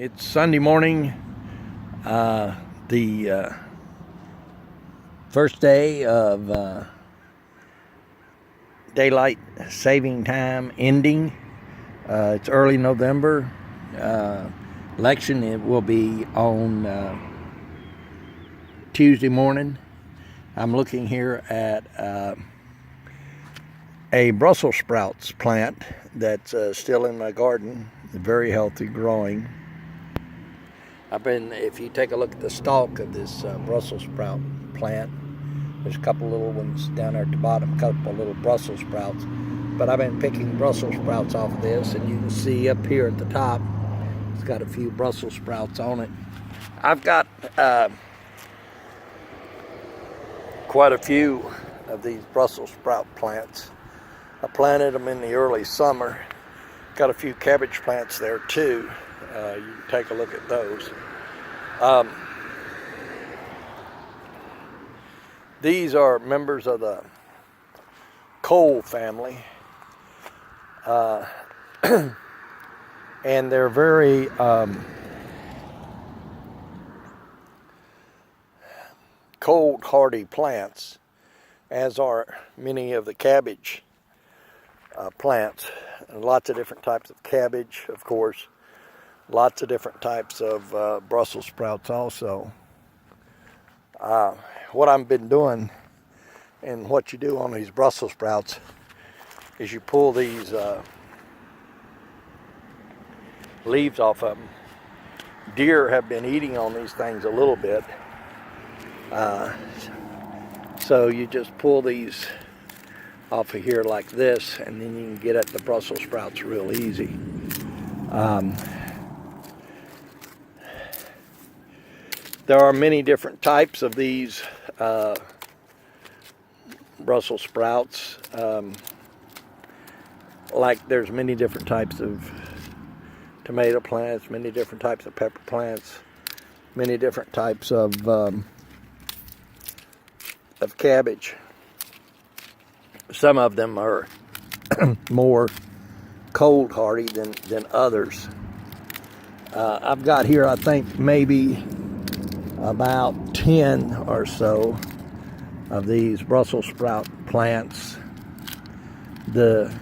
It's Sunday morning, the first day of daylight saving time ending. It's early November. Election it will be on Tuesday morning. I'm looking here at a Brussels sprouts plant that's still in my garden, very healthy, growing. If you take a look at the stalk of this Brussels sprout plant, there's a couple little ones down there at the bottom, a couple little Brussels sprouts. But I've been picking Brussels sprouts off of this, and you can see up here at the top, it's got a few Brussels sprouts on it. I've got quite a few of these Brussels sprout plants. I planted them in the early summer. Got a few cabbage plants there too. You can take a look at those. These are members of the cole family. And they're very cold hardy plants, as are many of the cabbage plants. Lots of different types of cabbage, of course. Lots of different types of Brussels sprouts also. What I've been doing, and what you do on these Brussels sprouts, is you pull these leaves off of them. Deer have been eating on these things a little bit. So you just pull these off of here like this, and then you can get at the Brussels sprouts real easy. There are many different types of these Brussels sprouts. Like there's many different types of tomato plants, many different types of pepper plants, many different types of cabbage. Some of them are more cold hardy than others. I've got here, I think, maybe about 10 or so of these Brussels sprout plants. The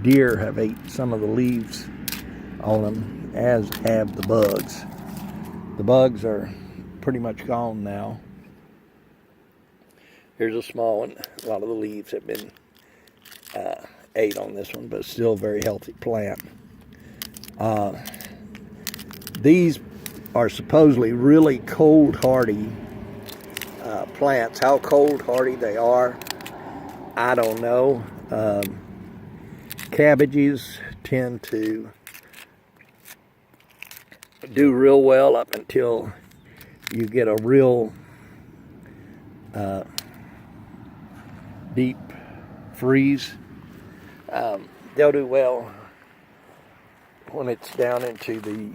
deer have ate some of the leaves on them, as have the bugs. The bugs are pretty much gone now. Here's a small one. A lot of the leaves have been ate on this one, but still a very healthy plant. These are supposedly really cold hardy plants. How cold hardy they are, I don't know. Cabbages tend to do real well up until you get a real deep freeze. They'll do well when it's down into the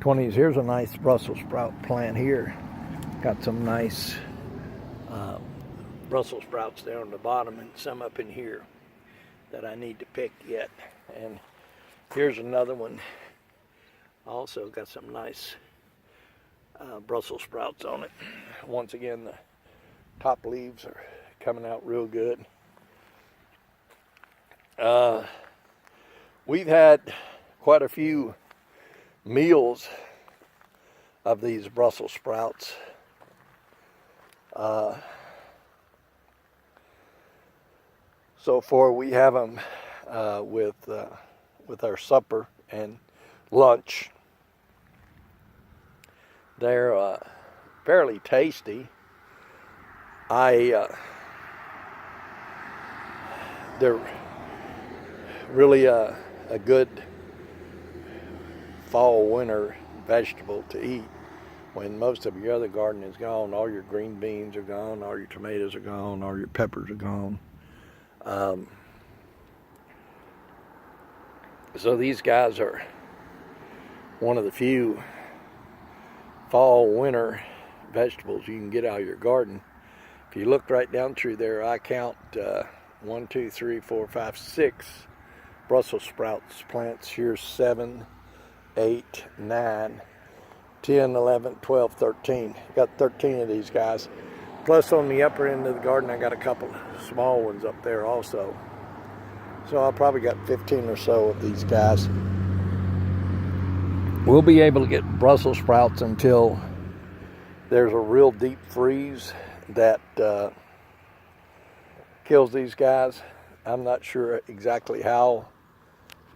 20s. Here's a nice Brussels sprout plant here. Got some nice Brussels sprouts down on the bottom and some up in here that I need to pick yet. And here's another one. Also got some nice Brussels sprouts on it. Once again, the top leaves are coming out real good. We've had quite a few meals of these Brussels sprouts. So far we have them with our supper and lunch. They're fairly tasty. They're really a good fall winter vegetable to eat when most of your other garden is gone. All your green beans are gone, all your tomatoes are gone, all your peppers are gone. So these guys are one of the few fall winter vegetables you can get out of your garden. If you look right down through there, I count 1, 2, 3, 4, 5, 6 Brussels sprouts plants. Here's 7 8, 9, 10, 11, 12, 13. Got 13 of these guys. Plus on the upper end of the garden, I got a couple small ones up there also. So I probably got 15 or so of these guys. We'll be able to get Brussels sprouts until there's a real deep freeze that kills these guys. I'm not sure exactly how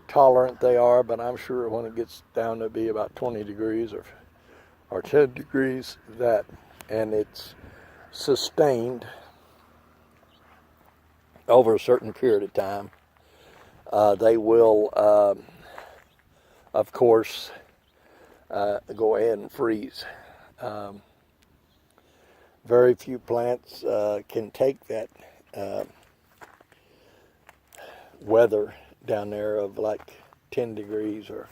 tolerant they are, but I'm sure when it gets down to be about 20 degrees or 10 degrees, and it's sustained over a certain period of time, they will, of course, go ahead and freeze. Very few plants can take that weather down there of like 10 degrees or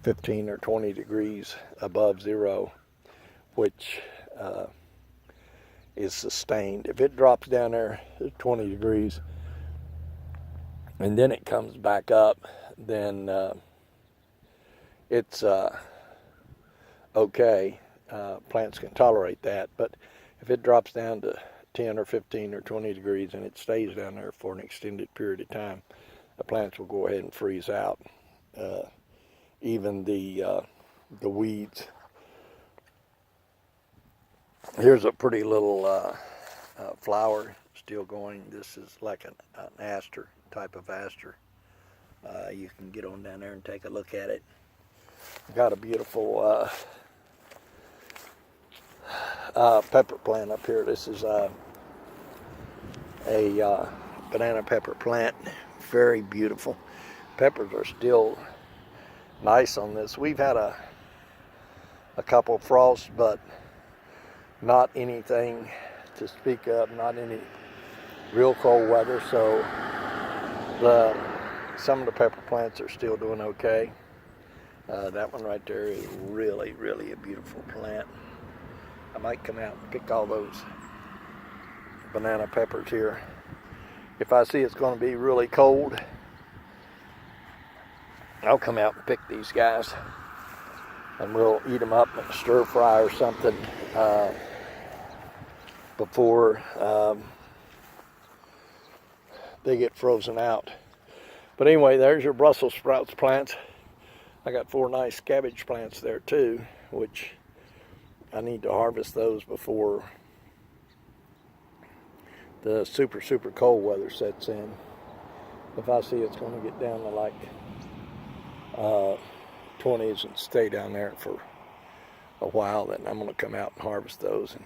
15 or 20 degrees above zero, which is sustained. If it drops down there to 20 degrees and then it comes back up, then it's okay. Plants can tolerate that. But if it drops down to 10 or 15 or 20 degrees and it stays down there for an extended period of time, the plants will go ahead and freeze out. Even the weeds. Here's a pretty little flower still going. This is like an aster, type of aster. You can get on down there and take a look at it. Got a beautiful pepper plant up here. This is a banana pepper plant. Very beautiful. Peppers are still nice on this. We've had a couple frosts, but not anything to speak of, not any real cold weather, so some of the pepper plants are still doing okay. That one right there is really, really a beautiful plant. I might come out and pick all those banana peppers here. If I see it's going to be really cold, I'll come out and pick these guys and we'll eat them up in a stir fry or something before they get frozen out. But anyway, there's your Brussels sprouts plants. I got 4 nice cabbage plants there too, which I need to harvest those before the super, super cold weather sets in. If I see it's going to get down to like 20s and stay down there for a while, then I'm going to come out and harvest those and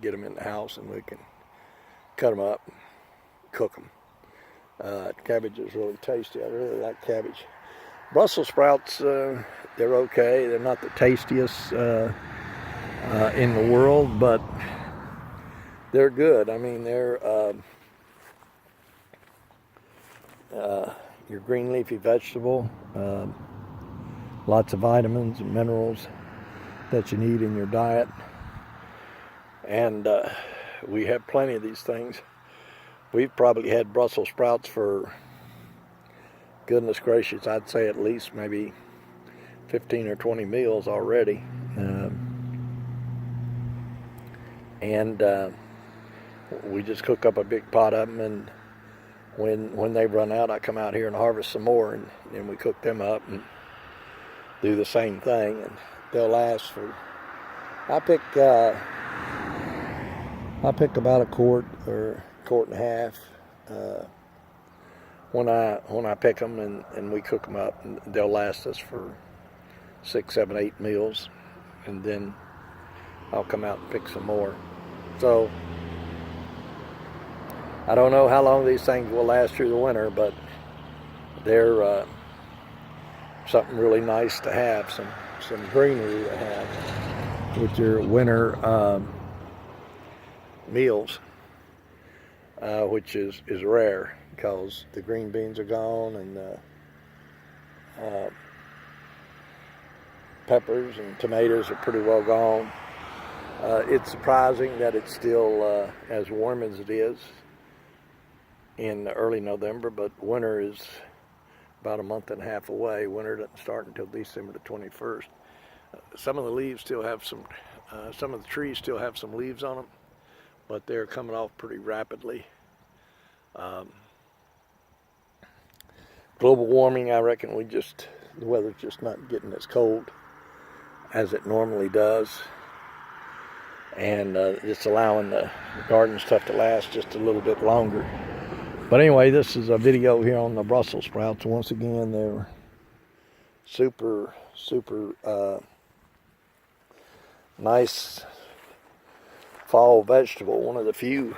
get them in the house, and we can cut them up, cook them. Cabbage is really tasty. I really like cabbage. Brussels sprouts, they're okay. They're not the tastiest in the world, but they're good. I mean, they're your green leafy vegetable. Lots of vitamins and minerals that you need in your diet. And we have plenty of these things. We've probably had Brussels sprouts for, goodness gracious, I'd say at least maybe 15 or 20 meals already. And we just cook up a big pot of them, and when they run out, I come out here and harvest some more, and then we cook them up and do the same thing, and they'll last for, I pick about a quart or quart and a half when I pick them, and we cook them up, and they'll last us for 6, 7, 8 meals, and then I'll come out and pick some more. So I don't know how long these things will last through the winter, but they're something really nice to have, some greenery to have with your winter meals, which is rare because the green beans are gone, and peppers and tomatoes are pretty well gone. It's surprising that it's still as warm as it is in early November, but winter is about a month and a half away. Winter doesn't start until December the 21st. Some of the leaves still have some of the trees still have some leaves on them, but they're coming off pretty rapidly. Global warming, I reckon the weather's just not getting as cold as it normally does, and it's allowing the garden stuff to last just a little bit longer. But anyway, this is a video here on the Brussels sprouts. Once again, they're super nice fall vegetable. One of the few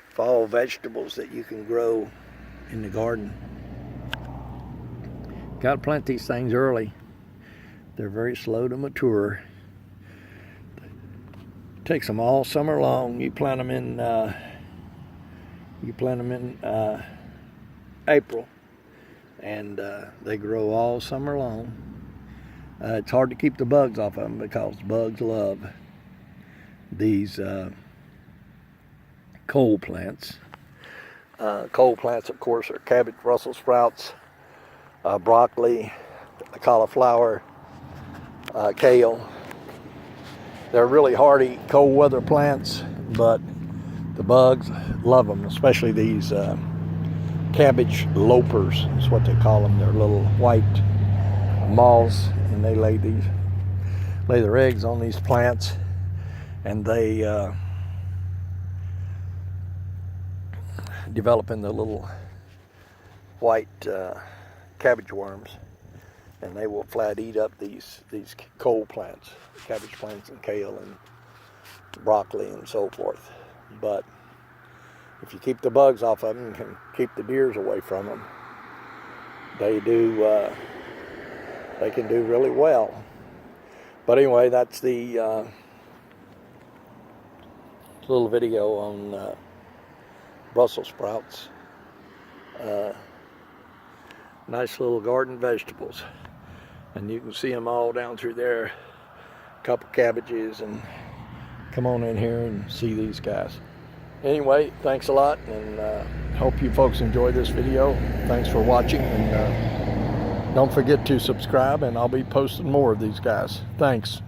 fall vegetables that you can grow in the garden. Got to plant these things early. They're very slow to mature. Takes them all summer long. You plant them in April, and they grow all summer long. It's hard to keep the bugs off of them because bugs love these cold plants. Cold plants, of course, are cabbage, Brussels sprouts, broccoli, cauliflower, kale. They're really hardy cold weather plants, but the bugs love them, especially these cabbage lopers is what they call them. They're little white moths, and they lay their eggs on these plants, and they develop into little white cabbage worms, and they will flat eat up these cold plants, cabbage plants and kale and broccoli and so forth. But if you keep the bugs off of them and keep the deers away from them, they can do really well. But anyway, that's the little video on Brussels sprouts. Nice little garden vegetables, and you can see them all down through there. A couple cabbages, and come on in here and see these guys. Anyway, thanks a lot, and hope you folks enjoy this video. Thanks for watching, and don't forget to subscribe, and I'll be posting more of these guys. Thanks.